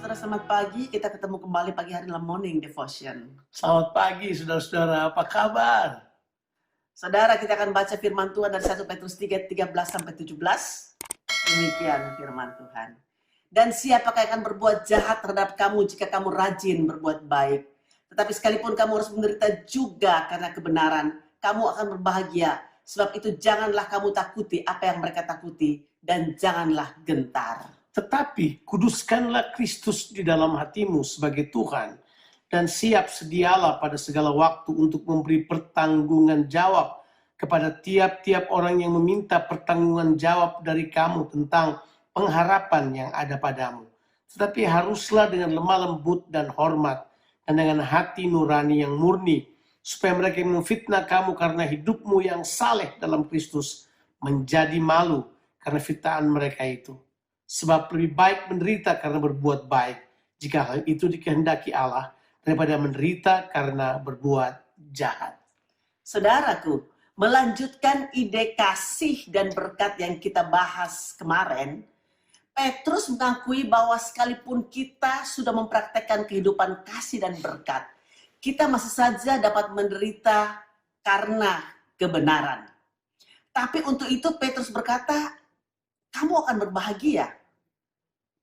saudara, selamat pagi. Kita ketemu kembali pagi hari dalam Morning Devotion. Selamat pagi saudara-saudara, apa kabar? Saudara, kita akan baca firman Tuhan dari 1 Petrus 3, 13-17. Demikian firman Tuhan. Dan siapakah yang akan berbuat jahat terhadap kamu jika kamu rajin berbuat baik? Tetapi sekalipun kamu harus menderita juga karena kebenaran, kamu akan berbahagia. Sebab itu janganlah kamu takuti apa yang mereka takuti, dan janganlah gentar. Tetapi kuduskanlah Kristus di dalam hatimu sebagai Tuhan, dan siap sedialah pada segala waktu untuk memberi pertanggungan jawab kepada tiap-tiap orang yang meminta pertanggungan jawab dari kamu tentang pengharapan yang ada padamu. Tetapi haruslah dengan lemah lembut dan hormat, dan dengan hati nurani yang murni, supaya mereka yang memfitnah kamu karena hidupmu yang saleh dalam Kristus menjadi malu karena fitnaan mereka itu. Sebab lebih baik menderita karena berbuat baik, jika hal itu dikehendaki Allah, daripada menderita karena berbuat jahat. Saudaraku, melanjutkan ide kasih dan berkat yang kita bahas kemarin, Petrus mengakui bahwa sekalipun kita sudah mempraktekkan kehidupan kasih dan berkat, kita masih saja dapat menderita karena kebenaran. Tapi untuk itu Petrus berkata, kamu akan berbahagia.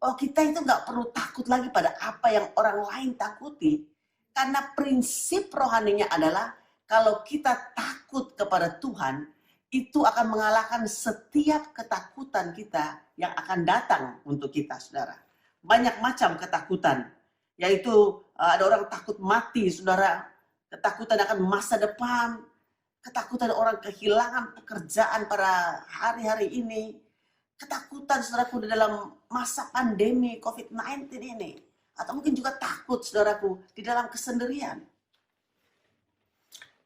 Oh, kita itu nggak perlu takut lagi pada apa yang orang lain takuti. Karena prinsip rohaninya adalah kalau kita takut kepada Tuhan, itu akan mengalahkan setiap ketakutan kita yang akan datang untuk kita, saudara. Banyak macam ketakutan, yaitu ada orang takut mati, saudara. Ketakutan akan masa depan, ketakutan orang kehilangan pekerjaan pada hari-hari ini, ketakutan saudaraku di dalam masa pandemi COVID-19 ini. Atau mungkin juga takut saudaraku di dalam kesendirian.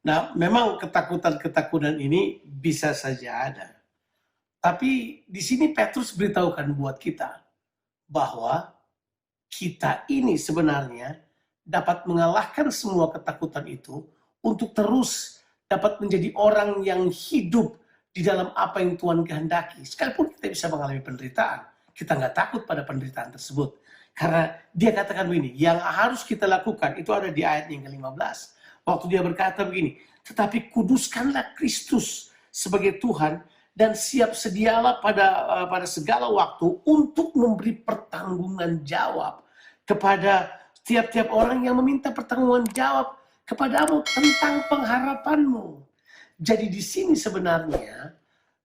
Nah, memang ketakutan-ketakutan ini bisa saja ada. Tapi di sini Petrus beritahukan buat kita bahwa kita ini sebenarnya dapat mengalahkan semua ketakutan itu untuk terus dapat menjadi orang yang hidup di dalam apa yang Tuhan kehendaki. Sekalipun kita bisa mengalami penderitaan, kita nggak takut pada penderitaan tersebut. Karena dia katakan begini, yang harus kita lakukan, itu ada di ayat yang ke-15. Waktu dia berkata begini, tetapi kuduskanlah Kristus sebagai Tuhan, dan siap sedialah pada segala waktu untuk memberi pertanggungan jawab kepada tiap-tiap orang yang meminta pertanggungan jawab kepadamu tentang pengharapanmu. Jadi di sini sebenarnya,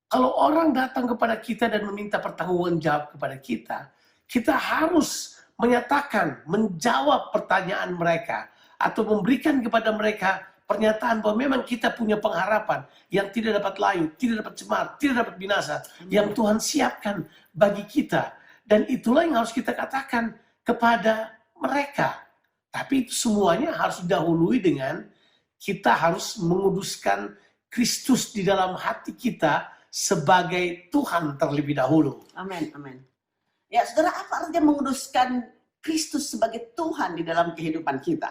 kalau orang datang kepada kita dan meminta pertanggungan jawab kepada kita, kita harus menyatakan, menjawab pertanyaan mereka, atau memberikan kepada mereka pernyataan bahwa memang kita punya pengharapan yang tidak dapat layu, tidak dapat cemar, tidak dapat binasa, yang Tuhan siapkan bagi kita. Dan itulah yang harus kita katakan kepada mereka. Tapi itu semuanya harus didahului dengan kita harus menguduskan Kristus di dalam hati kita sebagai Tuhan terlebih dahulu. Amin, amin. Ya, saudara, apa artinya menguduskan Kristus sebagai Tuhan di dalam kehidupan kita?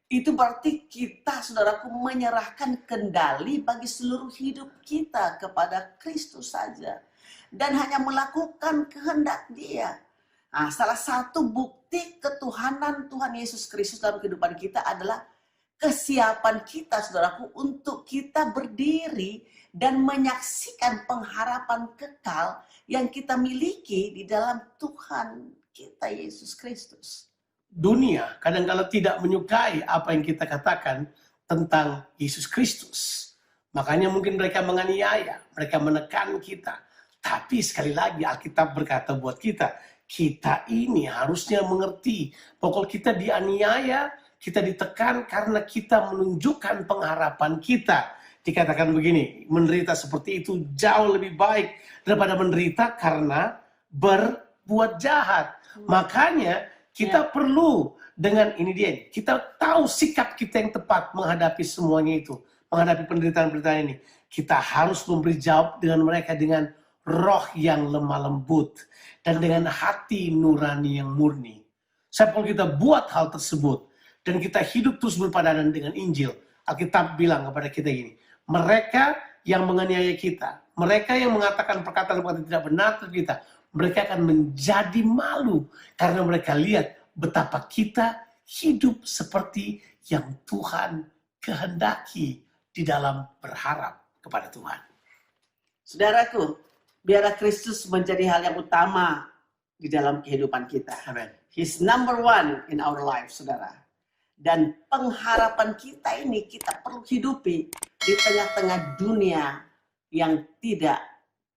Itu berarti kita, saudaraku, menyerahkan kendali bagi seluruh hidup kita kepada Kristus saja. Dan hanya melakukan kehendak Dia. Nah, salah satu bukti ketuhanan Tuhan Yesus Kristus dalam kehidupan kita adalah kesiapan kita, saudaraku, untuk kita berdiri dan menyaksikan pengharapan kekal yang kita miliki di dalam Tuhan kita Yesus Kristus. Dunia kadang-kala tidak menyukai apa yang kita katakan tentang Yesus Kristus. Makanya mungkin mereka menganiaya, mereka menekan kita. Tapi sekali lagi Alkitab berkata buat kita, kita ini harusnya mengerti bahwa kita dianiaya, kita ditekan karena kita menunjukkan pengharapan kita. Dikatakan begini, menderita seperti itu jauh lebih baik daripada menderita karena berbuat jahat. Makanya kita perlu dengan ini dia, kita tahu sikap kita yang tepat menghadapi semuanya itu, menghadapi penderitaan-penderitaan ini. Kita harus memberi jawab dengan mereka dengan roh yang lemah lembut dan dengan hati nurani yang murni. Kalau kita buat hal tersebut dan kita hidup terus berpadanan dengan Injil, Alkitab bilang kepada kita gini, mereka yang menganiaya kita, mereka yang mengatakan perkataan-perkataan tidak benar terhadap kita, mereka akan menjadi malu karena mereka lihat betapa kita hidup seperti yang Tuhan kehendaki di dalam berharap kepada Tuhan. Saudaraku, biarlah Kristus menjadi hal yang utama di dalam kehidupan kita. Amin. He's number one in our life, saudara. Dan pengharapan kita ini kita perlu hidupi di tengah-tengah dunia yang tidak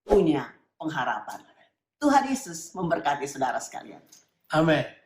punya pengharapan. Tuhan Yesus memberkati saudara sekalian. Amin.